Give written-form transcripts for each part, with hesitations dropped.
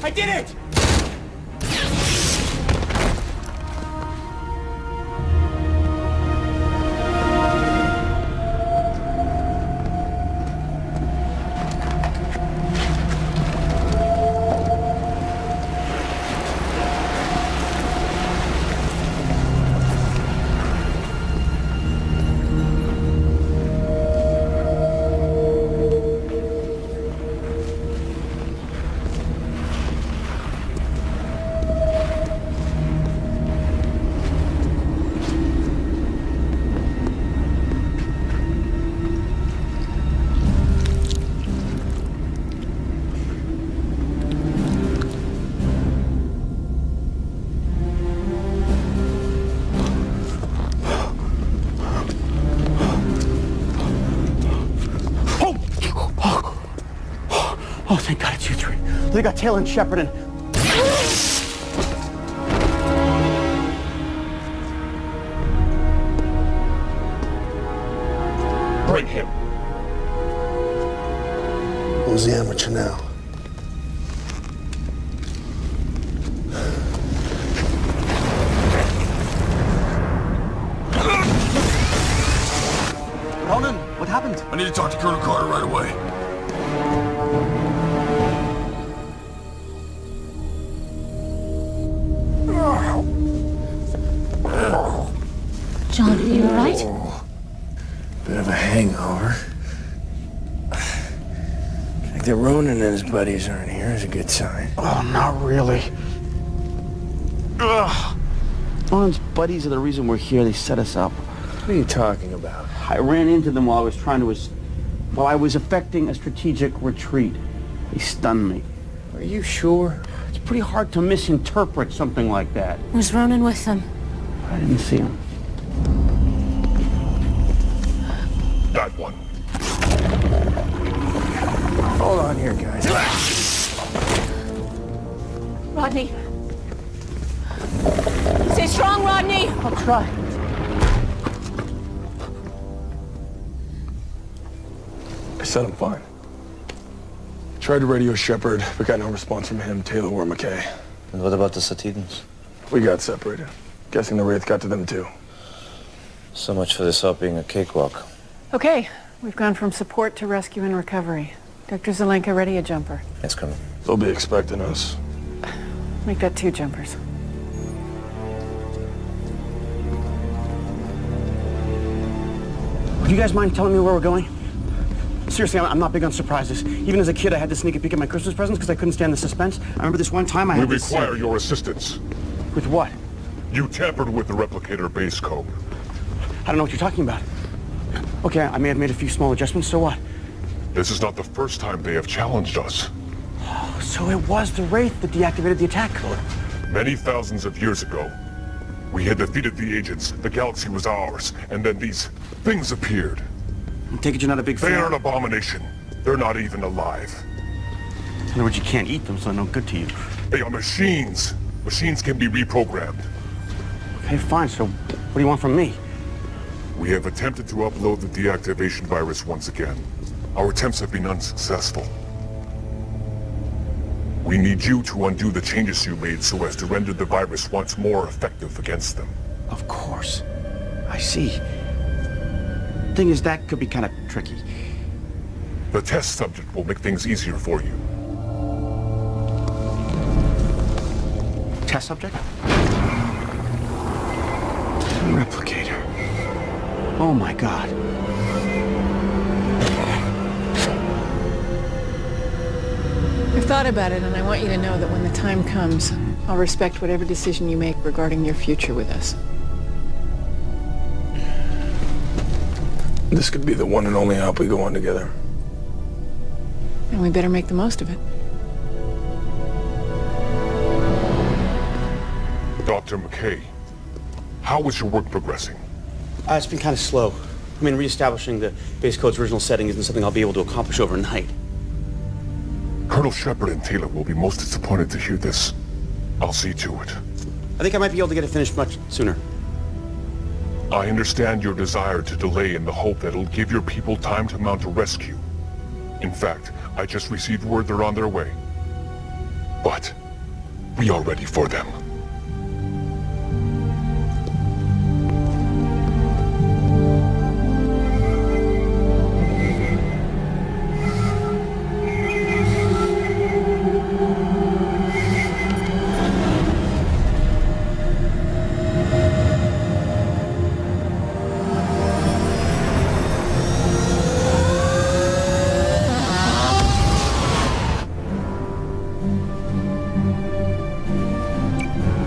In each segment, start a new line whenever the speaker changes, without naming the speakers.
I did it!
Oh, thank God it's you three. They got Taylor and Shepard and...
Bring him.
Who's the amateur now?
Ronan, what happened?
I need to talk to Colonel Carter right away.
John, are you all right?
Bit of a hangover. The fact that Ronan and his buddies aren't here is a good sign.
Oh, not really. Ugh. Ronan's buddies are the reason we're here. They set us up.
What are you talking about?
I ran into them while I was effecting a strategic retreat. They stunned me.
Are you sure?
It's pretty hard to misinterpret something like that.
Was Ronan with them?
I didn't see him.
That one.
Hold on here, guys.
Rodney. Stay strong, Rodney.
I'll try.
I said I'm fine. Tried to radio Shepard, but got no response from him, Taylor, or McKay.
And what about the Satidans?
We got separated. Guessing the Wraith got to them too.
So much for this all being a cakewalk.
Okay, we've gone from support to rescue and recovery. Dr. Zelenka, ready a jumper.
Yes, Colonel.
They'll be expecting us.
Make that 2 jumpers.
Would you guys mind telling me where we're going? Seriously, I'm not big on surprises. Even as a kid, I had to sneak a peek at my Christmas presents because I couldn't stand the suspense. I remember this one time I had
We require your assistance.
With what?
You tampered with the replicator base code.
I don't know what you're talking about. Okay, I may have made a few small adjustments, so what?
This is not the first time they have challenged us.
So it was the Wraith that deactivated the attack code.
Many thousands of years ago, we had defeated the agents, the galaxy was ours, and then these things appeared.
I take it you're not a big fan?
They are an abomination. They're not even alive.
In other words, you can't eat them, so they're no good to you.
They are machines. Machines can be reprogrammed.
Okay, fine, so what do you want from me?
We have attempted to upload the deactivation virus once again. Our attempts have been unsuccessful. We need you to undo the changes you made so as to render the virus once more effective against them.
Of course. I see. Thing is, that could be kind of tricky.
The test subject will make things easier for you.
Test subject?
Replicator.
Oh my God.
I've thought about it, and I want you to know that when the time comes, I'll respect whatever decision you make regarding your future with us.
This could be the one and only hop we go on together.
And we better make the most of it.
Dr. McKay, how is your work progressing?
It's been kind of slow. I mean, reestablishing the base code's original setting isn't something I'll be able to accomplish overnight.
Colonel Shepard and Taylor will be most disappointed to hear this. I'll see to it.
I think I might be able to get it finished much sooner.
I understand your desire to delay in the hope that it'll give your people time to mount a rescue. In fact, I just received word they're on their way. But but we are ready for them.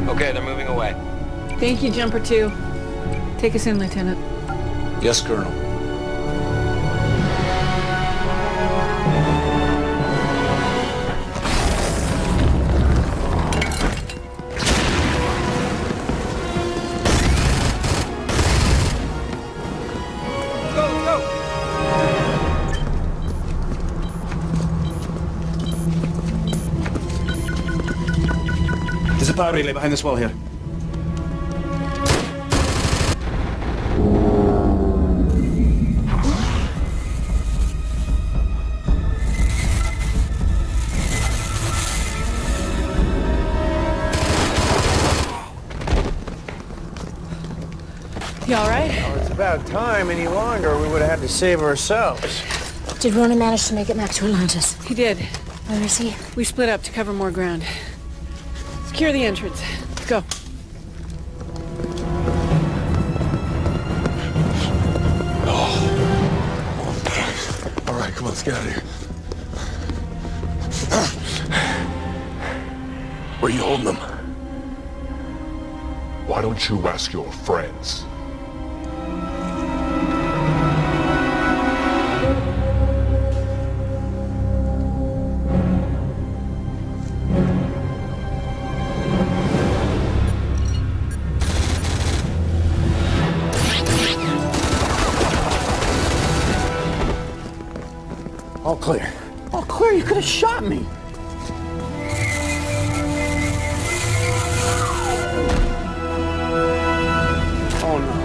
Okay, they're moving away.
Thank you, Jumper 2. Take us in, Lieutenant.
Yes, Colonel.
There's a power relay behind this wall here.
You all right?
Well, it's about time. Any longer, we would have had to save ourselves.
Did Ronan manage to make it back to Atlantis?
He did.
Where is he?
We split up to cover more ground. Secure the entrance. Let's go.
All right, come on, let's get out of here.
Where are you holding them?
Why don't you ask your friends?
All clear.
Oh, clear, you could have shot me. Oh, no.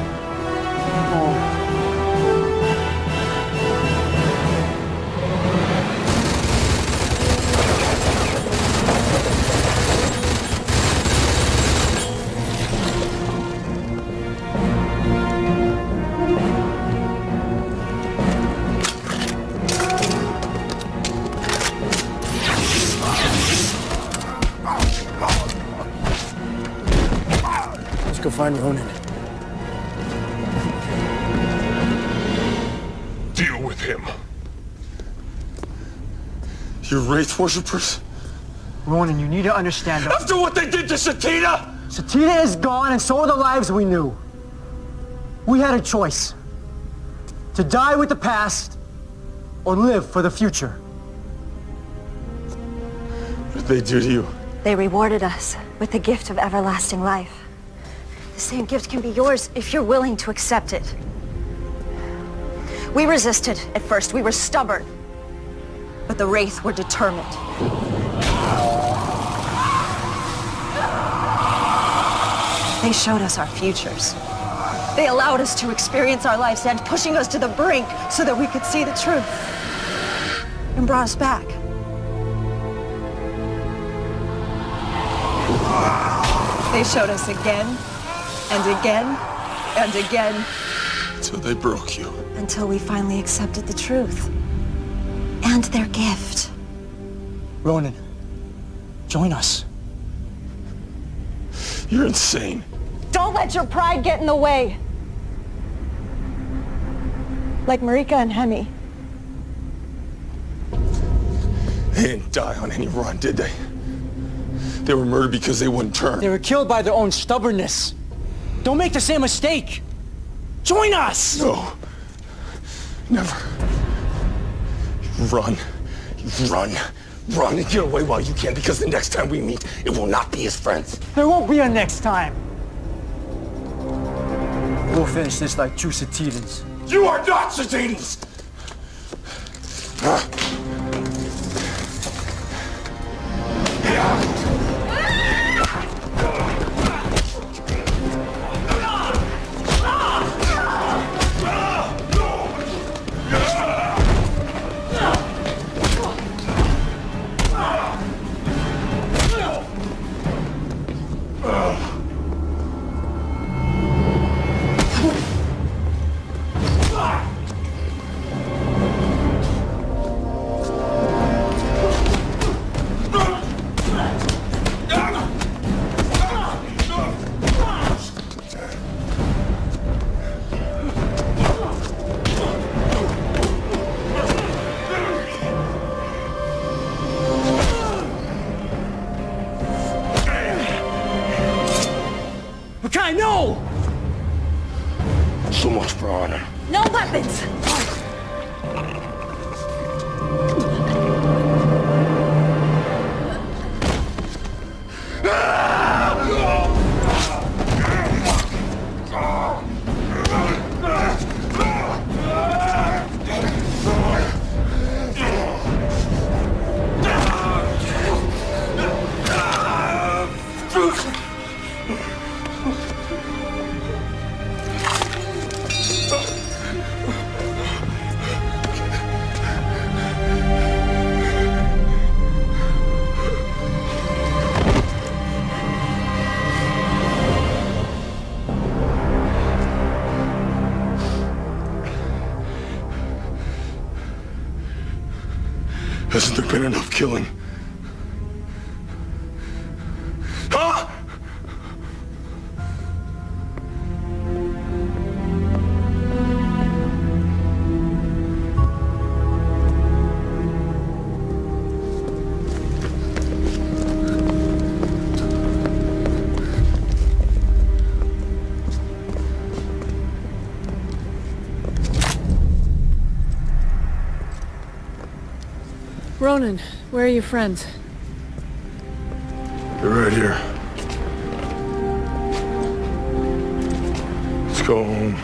Let's go find Ronan.
Deal with him.
You're Wraith worshippers?
Ronan, you need to understand that
After what they did to Satina?
Satina is gone, and so are the lives we knew. We had a choice. To die with the past, or live for the future.
What did they do to you?
They rewarded us with the gift of everlasting life. The same gift can be yours if you're willing to accept it. We resisted at first. We were stubborn. But the Wraith were determined. They showed us our futures. They allowed us to experience our life's end, pushing us to the brink so that we could see the truth. And brought us back. They showed us again, and again, and again.
Until they broke you.
Until we finally accepted the truth. And their gift.
Ronan, join us.
You're insane.
Don't let your pride get in the way. Like Marika and Hemi.
They didn't die on any run, did they? They were murdered because they wouldn't turn.
They were killed by their own stubbornness. Don't make the same mistake. Join us!
No. Never. Run. Run. Run and get away while you can, because the next time we meet, it will not be as friends.
There won't be a next time. We'll finish this like true Satidans.
You are not Satidans!
I know!
So much for honor.
No weapons!
Hasn't there been enough killing? Huh?
Ronan, where are your friends?
They're right here. Let's go home.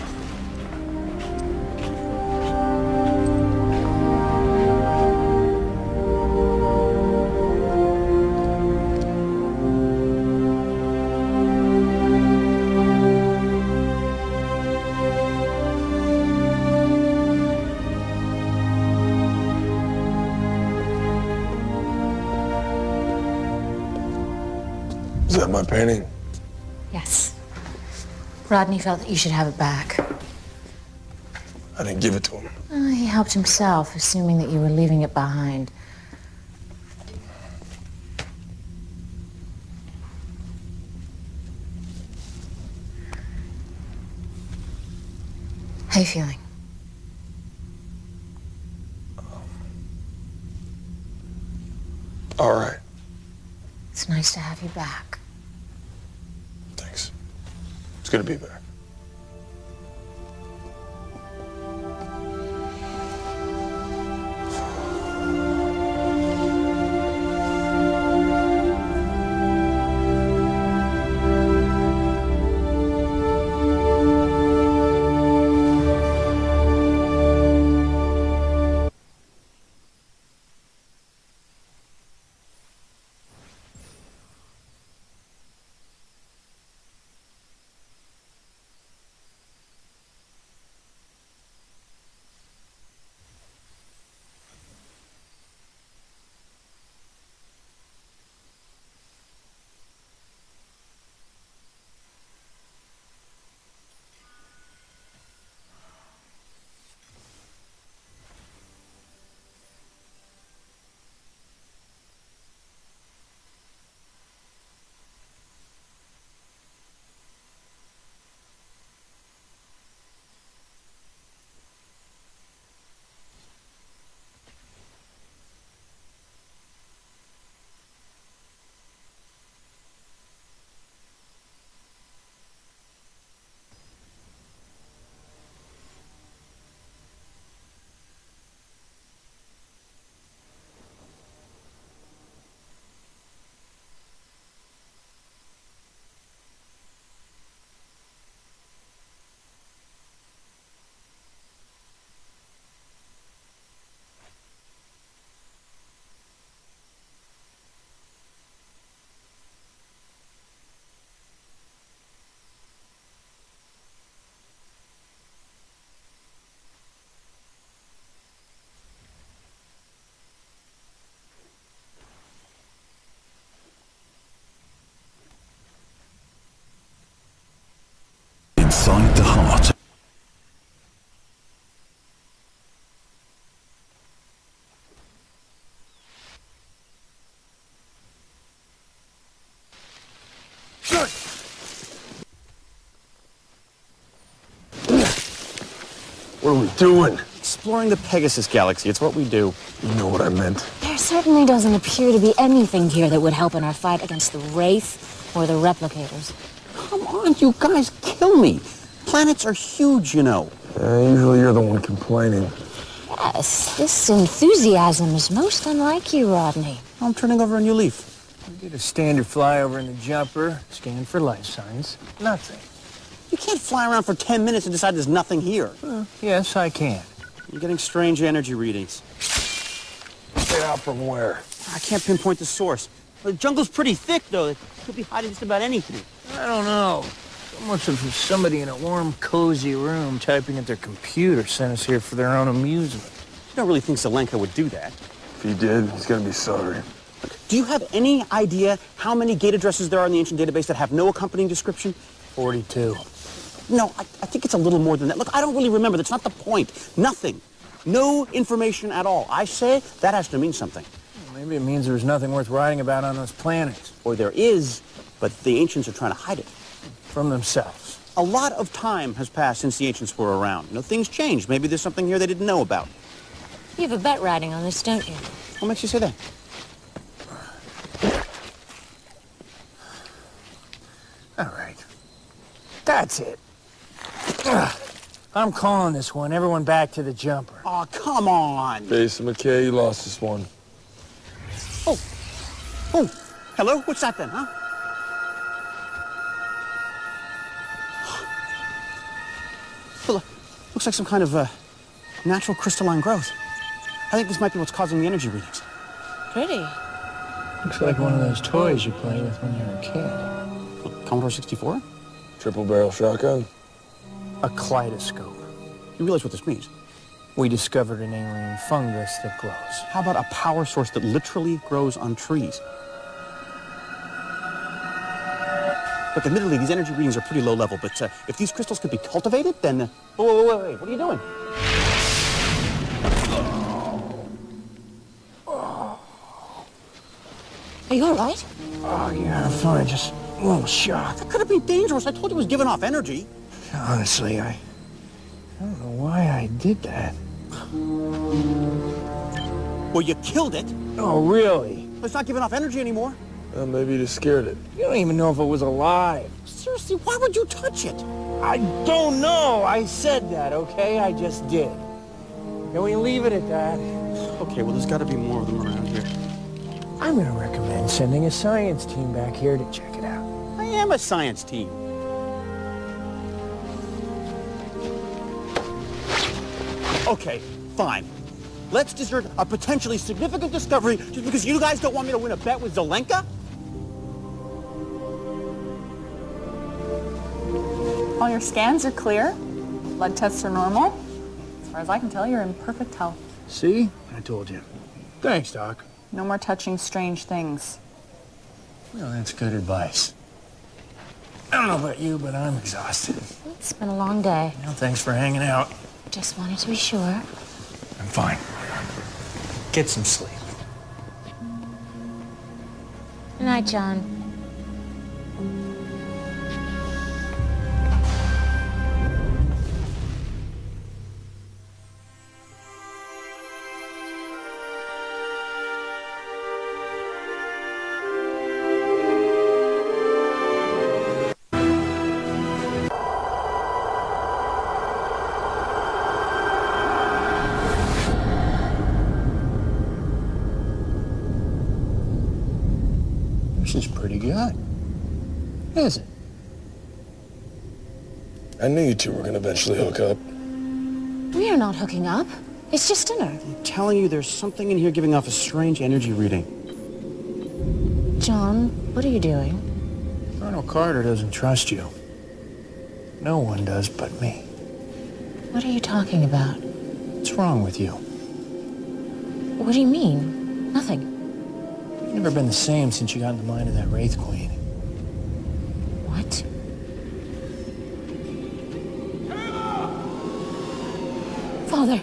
Is that my painting?
Yes. Rodney felt that you should have it back.
I didn't give it to him.
He helped himself, assuming that you were leaving it behind. How you feeling?
All right.
It's nice to have you back.
Thanks. It's good to be back.
Inside the heart.
What are we doing?
Exploring the Pegasus Galaxy. It's what we do.
You know what I meant.
There certainly doesn't appear to be anything here that would help in our fight against the Wraith or the Replicators.
Come on, you guys kill me. Planets are huge, you know.
Usually you're the one complaining.
Yes, this enthusiasm is most unlike you, Rodney.
I'm turning over a new leaf.
You did a standard flyover in the jumper, scan for life signs. Nothing.
You can't fly around for 10 minutes and decide there's nothing here.
Yes, I can.
You're getting strange energy readings.
Get out from where?
I can't pinpoint the source. The jungle's pretty thick, though. It could be hiding just about anything.
I don't know. So much of somebody in a warm, cozy room typing at their computer sent us here for their own amusement.
You don't really think Zelenka would do that?
If he did, he's gonna be sorry.
Do you have any idea how many gate addresses there are in the ancient database that have no accompanying description?
42.
No, I think it's a little more than that. Look, I don't really remember. That's not the point. Nothing. No information at all. I say that has to mean something.
Maybe it means there was nothing worth writing about on those planets.
Or there is, but the ancients are trying to hide it.
From themselves.
A lot of time has passed since the ancients were around. You know, things changed. Maybe there's something here they didn't know about.
You have a bet riding on this, don't you?
What makes you say that?
All right. That's it. I'm calling this one. Everyone back to the jumper.
Oh, come on.
Base McKay, you lost this one.
Oh, hello? What's that then, huh? Well, looks like some kind of natural crystalline growth. I think this might be what's causing the energy readings.
Pretty.
Looks like one of those toys you play with when you're a kid.
What, Commodore 64?
Triple barrel shotgun?
A kaleidoscope.
You realize what this means?
We discovered an alien fungus that glows.
How about a power source that literally grows on trees? Look, admittedly, these energy readings are pretty low level, but if these crystals could be cultivated, then... Wait, what are you doing?
Are you all right?
Oh, yeah, I'm fine. Just a little shocked.
That could have been dangerous. I told you it was giving off energy.
Honestly, I don't know why I did that.
Well, you killed it.
Oh, really?
It's not giving off energy anymore.
Well, maybe you just scared it.
You don't even know if it was alive.
Seriously, why would you touch it?
I don't know. I said that, okay? I just did. Can we leave it at that?
Okay, well, there's got to be more of them around here.
I'm going to recommend sending a science team back here to check it out.
I am a science team. Okay, fine. Let's desert a potentially significant discovery just because you guys don't want me to win a bet with Zelenka?
All your scans are clear. Blood tests are normal. As far as I can tell, you're in perfect health.
See? I told you. Thanks, Doc.
No more touching strange things.
Well, that's good advice. I don't know about you, but I'm exhausted.
It's been a long day.
Well, thanks for hanging out.
Just wanted to be sure.
I'm fine. Get some sleep.
Good night, John.
This is pretty good. Is it?
I knew you two were gonna eventually hook up.
We are not hooking up. It's just dinner.
I'm telling you, there's something in here giving off a strange energy reading.
John, what are you doing?
Colonel Carter doesn't trust you. No one does but me.
What are you talking about?
What's wrong with you?
What do you mean? Nothing.
You've never been the same since you got in the mind of that Wraith Queen.
What? Father.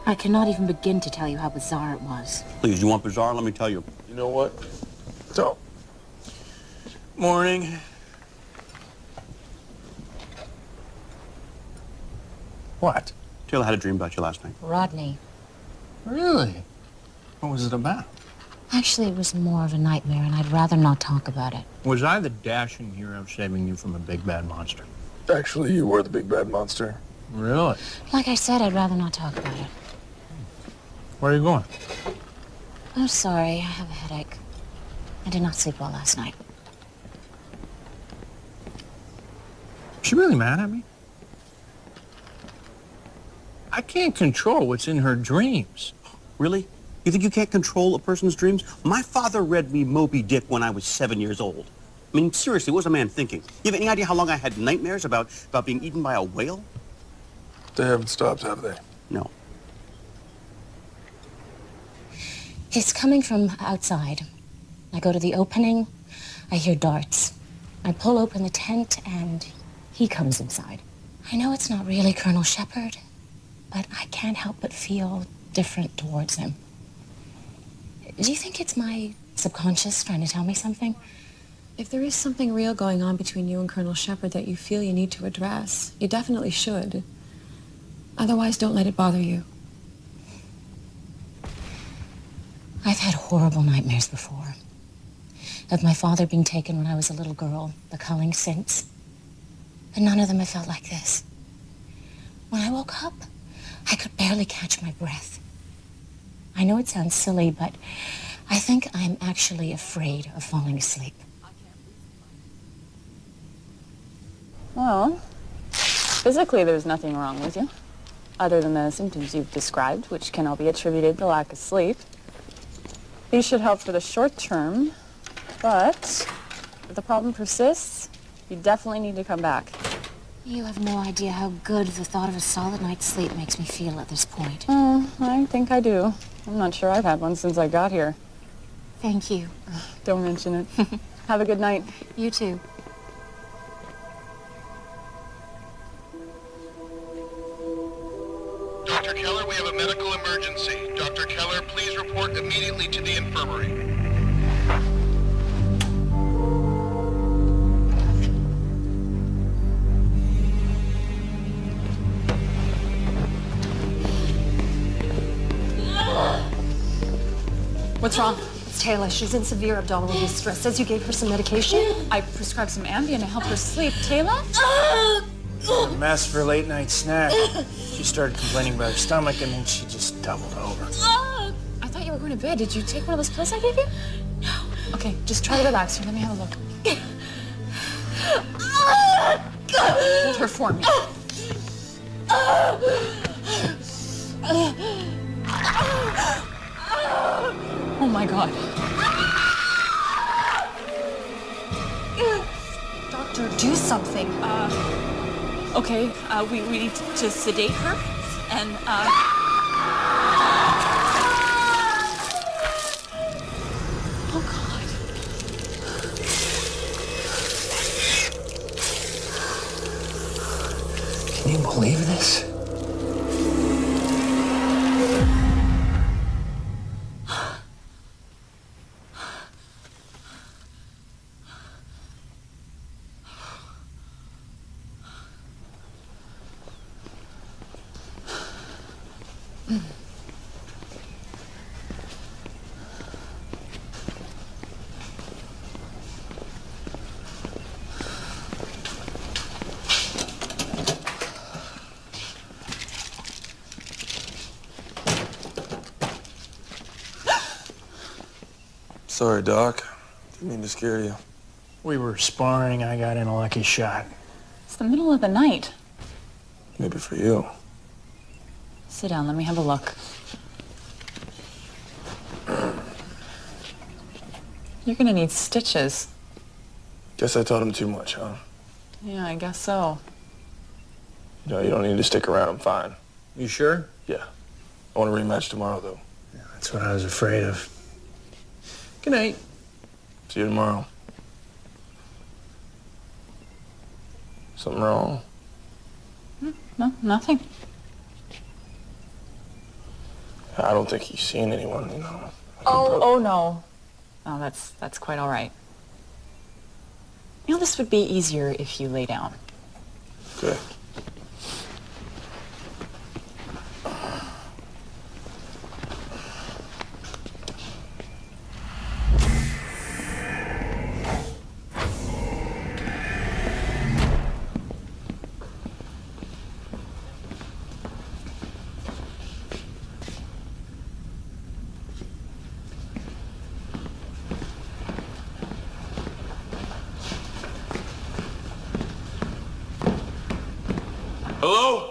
I cannot even begin to tell you how bizarre it was.
Please, you want bizarre? Let me tell you.
You know what? So, morning.
What? Taylor had a dream about you last night.
Rodney.
Really? What was it about?
Actually, it was more of a nightmare, and I'd rather not talk about it.
Was I the dashing hero saving you from a big bad monster?
Actually, you were the big bad monster.
Really?
Like I said, I'd rather not talk about it.
Where are you going?
Oh, sorry, I have a headache. I did not sleep well last night.
Is she really mad at me? I can't control what's in her dreams.
Really? You think you can't control a person's dreams? My father read me Moby Dick when I was 7 years old. I mean, seriously, what was a man thinking? You have any idea how long I had nightmares about being eaten by a whale?
They haven't stopped, have they?
No.
It's coming from outside. I go to the opening, I hear darts. I pull open the tent, and he comes inside. I know it's not really Colonel Shepard, but I can't help but feel different towards him. Do you think it's my subconscious trying to tell me something?
If there is something real going on between you and Colonel Shepard that you feel you need to address, you definitely should. Otherwise, don't let it bother you.
I've had horrible nightmares before. Of my father being taken when I was a little girl, the culling since. But none of them have felt like this. When I woke up, I could barely catch my breath. I know it sounds silly, but I think I'm actually afraid of falling asleep.
Well, physically there's nothing wrong with you, other than the symptoms you've described, which can all be attributed to lack of sleep. These should help for the short term, but if the problem persists, you definitely need to come back.
You have no idea how good the thought of a solid night's sleep makes me feel at this point.
I think I do. I'm not sure I've had one since I got here.
Thank you.
Don't mention it. Have a good night.
You too.
Dr. Keller, we have a medical emergency. Dr. Keller, please report immediately to the infirmary.
What's wrong?
It's Taylor. She's in severe abdominal distress. Says you gave her some medication?
I prescribed some Ambien to help her sleep. Taylor?
A mess for a late night snack. She started complaining about her stomach, and then she just doubled over.
I thought you were going to bed. Did you take one of those pills I gave you? No. Okay, just try to relax here. Let me have a look. Hold her for me. Oh my God.
Doctor, do something.
Okay, we need to sedate her and, Oh God.
Can you believe this?
Sorry, Doc. Didn't mean to scare you.
We were sparring. I got in a lucky shot.
It's the middle of the night.
Maybe for you.
Sit down, let me have a look. You're gonna need stitches.
Guess I taught him too much, huh?
Yeah, I guess so.
You know, you don't need to stick around. I'm fine.
You sure?
Yeah. I want a rematch tomorrow, though.
Yeah, that's what I was afraid of. Good night.
See you tomorrow. Something wrong?
No, nothing.
I don't think he's seen anyone, you know.
Oh no. Oh, that's quite all right. You know, this would be easier if you lay down.
Okay.
Hello?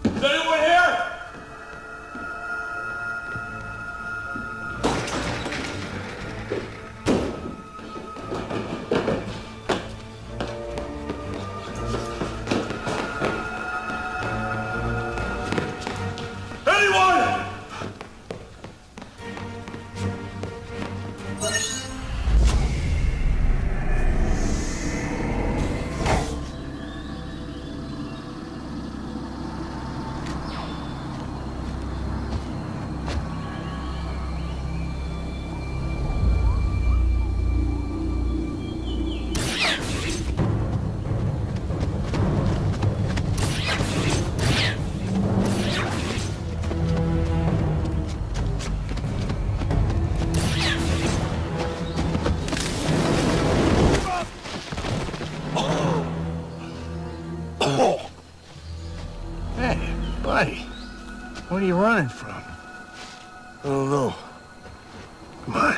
Is anyone here? Anyone?
Hey, buddy. What are you running from? I don't know. Come on.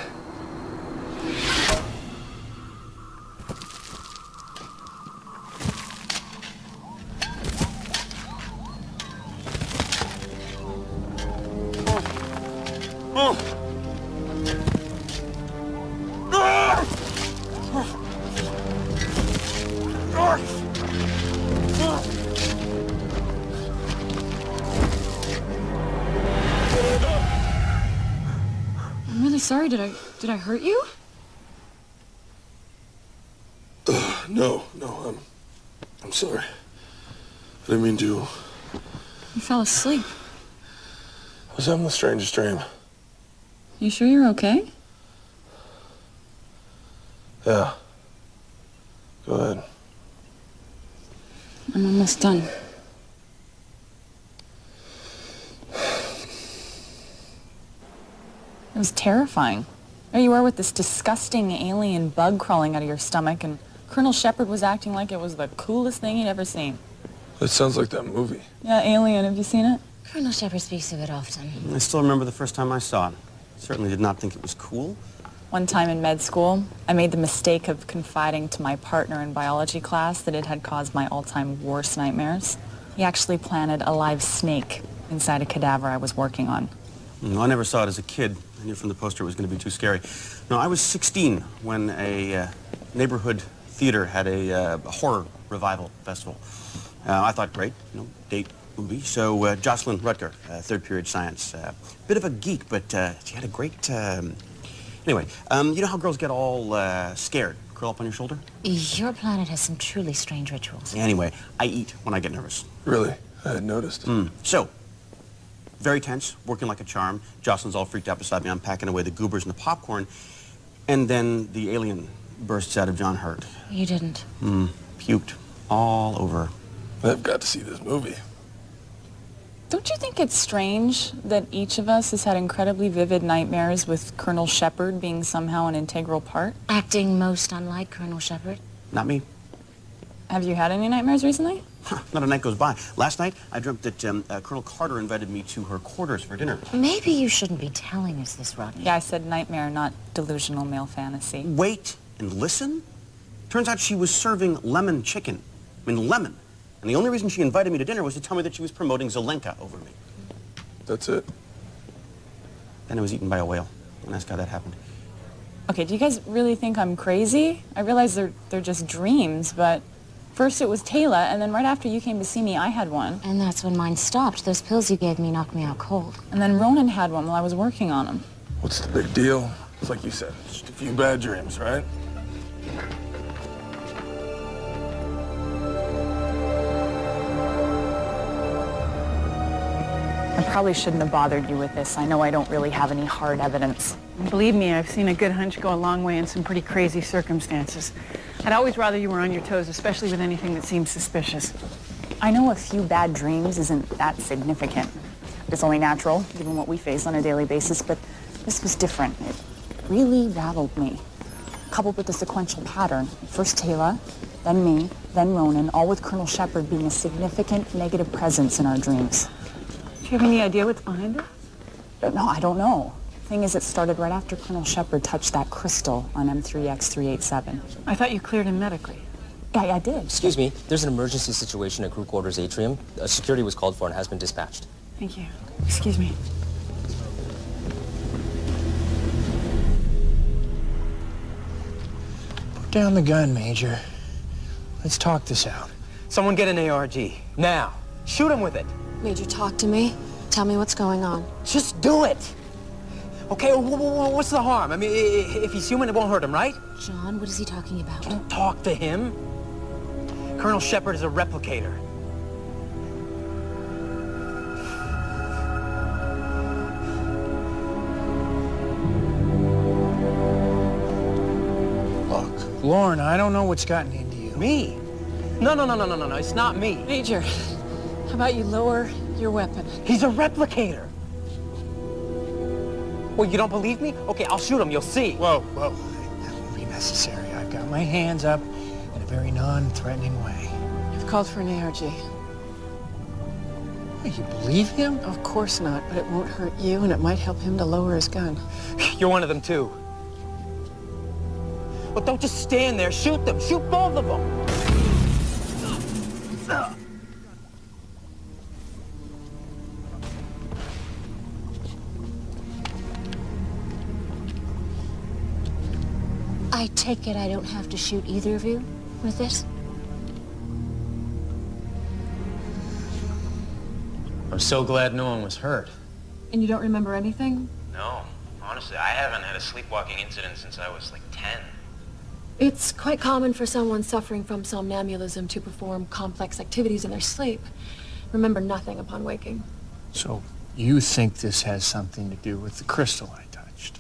I'm really sorry. Did I hurt you?
No, I'm sorry. I didn't mean to.
You fell asleep.
I was having the strangest dream.
You sure you're okay?
Yeah. Go ahead.
I'm almost done.
It was terrifying. There you were with this disgusting alien bug crawling out of your stomach, and Colonel Shepard was acting like it was the coolest thing he'd ever seen.
That sounds like that movie.
Yeah, Alien. Have you seen it?
Colonel Shepard speaks of it often.
I still remember the first time I saw it. Certainly did not think it was cool.
One time in med school, I made the mistake of confiding to my partner in biology class that it had caused my all-time worst nightmares. He actually planted a live snake inside a cadaver I was working on.
No, I never saw it as a kid. I knew from the poster it was going to be too scary. No, I was 16 when a neighborhood theater had a horror revival festival. I thought, great, you know, date movie. So Jocelyn Rutger, third period science. Bit of a geek, but she had a great... Anyway, you know how girls get all scared? Curl up on your shoulder?
Your planet has some truly strange rituals.
Anyway, I eat when I get nervous.
Really? I had noticed.
So, very tense, working like a charm. Jocelyn's all freaked out beside me. I'm packing away the goobers and the popcorn. And then the alien bursts out of John Hurt.
You didn't.
Puked all over.
I've got to see this movie.
Don't you think it's strange that each of us has had incredibly vivid nightmares with Colonel Shepard being somehow an integral part?
Acting most unlike Colonel Shepard.
Not me.
Have you had any nightmares recently?
Not a night goes by. Last night, I dreamt that Colonel Carter invited me to her quarters for dinner.
Maybe you shouldn't be telling us this, Rodney.
Yeah, I said nightmare, not delusional male fantasy.
Wait and listen. Turns out she was serving lemon chicken. I mean, lemon. And the only reason she invited me to dinner was to tell me that she was promoting Zelenka over me.
That's it.
Then I was eaten by a whale. Don't ask how that happened.
Okay, do you guys really think I'm crazy? I realize they're just dreams, but first it was Taylor, and then right after you came to see me, I had one.
And that's when mine stopped. Those pills you gave me knocked me out cold.
And then Ronan had one while I was working on him.
What's the big deal? It's like you said, just a few bad dreams, right?
I probably shouldn't have bothered you with this. I know I don't really have any hard evidence.
Believe me, I've seen a good hunch go a long way in some pretty crazy circumstances. I'd always rather you were on your toes, especially with anything that seems suspicious.
I know a few bad dreams isn't that significant. It's only natural, given what we face on a daily basis, but this was different. It really rattled me. Coupled with the sequential pattern. First Taylor, then me, then Ronan, all with Colonel Shepard being a significant negative presence in our dreams.
Do you have any idea what's behind it?
No, I don't know. Thing is, it started right after Colonel Shepard touched that crystal on M3X387.
I thought you cleared him medically.
Yeah, I did.
Excuse me, there's an emergency situation at crew quarters atrium. Security was called for and has been dispatched.
Thank you. Excuse me.
Put down the gun, Major. Let's talk this out.
Someone get an ARG. Now. Shoot him with it.
Major, talk to me. Tell me what's going on.
Just do it. Okay, what's the harm? I mean, if he's human, it won't hurt him, right?
John, what is he talking about?
Don't talk to him. Colonel Shepard is a replicator.
Look, Lauren, I don't know what's gotten into you.
Me? No, it's not me.
Major, how about you lower your weapon?
He's a replicator. Well, you don't believe me? Okay, I'll shoot him, you'll see.
Whoa. That won't be necessary. I've got my hands up in a very non-threatening way.
I've called for an ARG.
You believe him?
Of course not, but it won't hurt you, and it might help him to lower his gun.
You're one of them, too. Well, don't just stand there. Shoot them. Shoot both of them.
I take it I don't have to shoot either of you with this?
I'm so glad no one was hurt.
And you don't remember anything?
No. Honestly, I haven't had a sleepwalking incident since I was like 10.
It's quite common for someone suffering from somnambulism to perform complex activities in their sleep, remember nothing upon waking.
So you think this has something to do with the crystal I touched?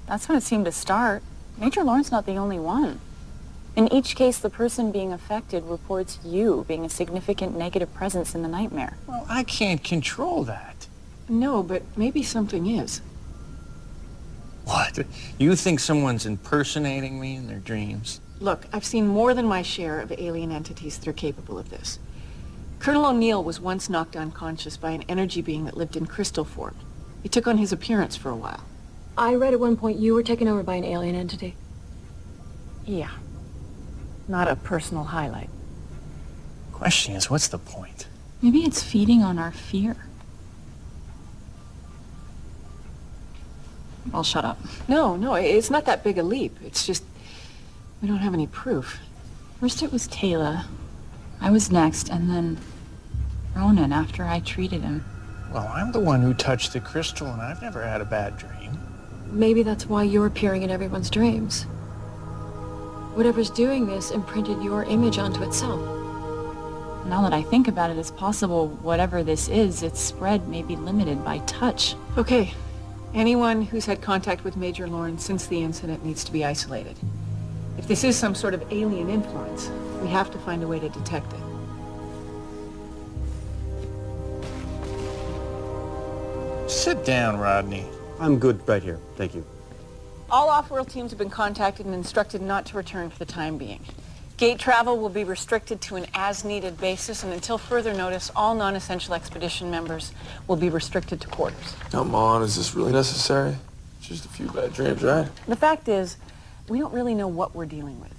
That's when it seemed to start. Major Lawrence not the only one. In each case, the person being affected reports you being a significant negative presence in the nightmare.
Well, I can't control that.
No, but maybe something is.
What? You think someone's impersonating me in their dreams?
Look, I've seen more than my share of alien entities that are capable of this. Colonel O'Neill was once knocked unconscious by an energy being that lived in crystal form. It took on his appearance for a while.
I read at one point you were taken over by an alien entity.
Yeah. Not a personal highlight.
Question is, what's the point?
Maybe it's feeding on our fear. I'll shut up.
No, it's not that big a leap. It's just, we don't have any proof.
First it was Taylor. I was next, and then Ronan after I treated him.
Well, I'm the one who touched the crystal, and I've never had a bad dream.
Maybe that's why you're appearing in everyone's dreams. Whatever's doing this imprinted your image onto itself.
Now that I think about it, it's possible whatever this is, its spread may be limited by touch.
Okay. Anyone who's had contact with Major Lawrence since the incident needs to be isolated. If this is some sort of alien influence, we have to find a way to detect it.
Sit down, Rodney.
I'm good right here. Thank you.
All off-world teams have been contacted and instructed not to return for the time being. Gate travel will be restricted to an as-needed basis, and until further notice, all non-essential expedition members will be restricted to quarters.
Come on, is this really necessary? Just a few bad dreams, right?
The fact is, we don't really know what we're dealing with.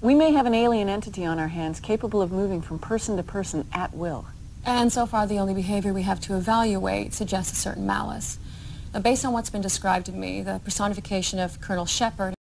We may have an alien entity on our hands capable of moving from person to person at will.
And so far, the only behavior we have to evaluate suggests a certain malice. Based on what's been described to me, the personification of Colonel Shepard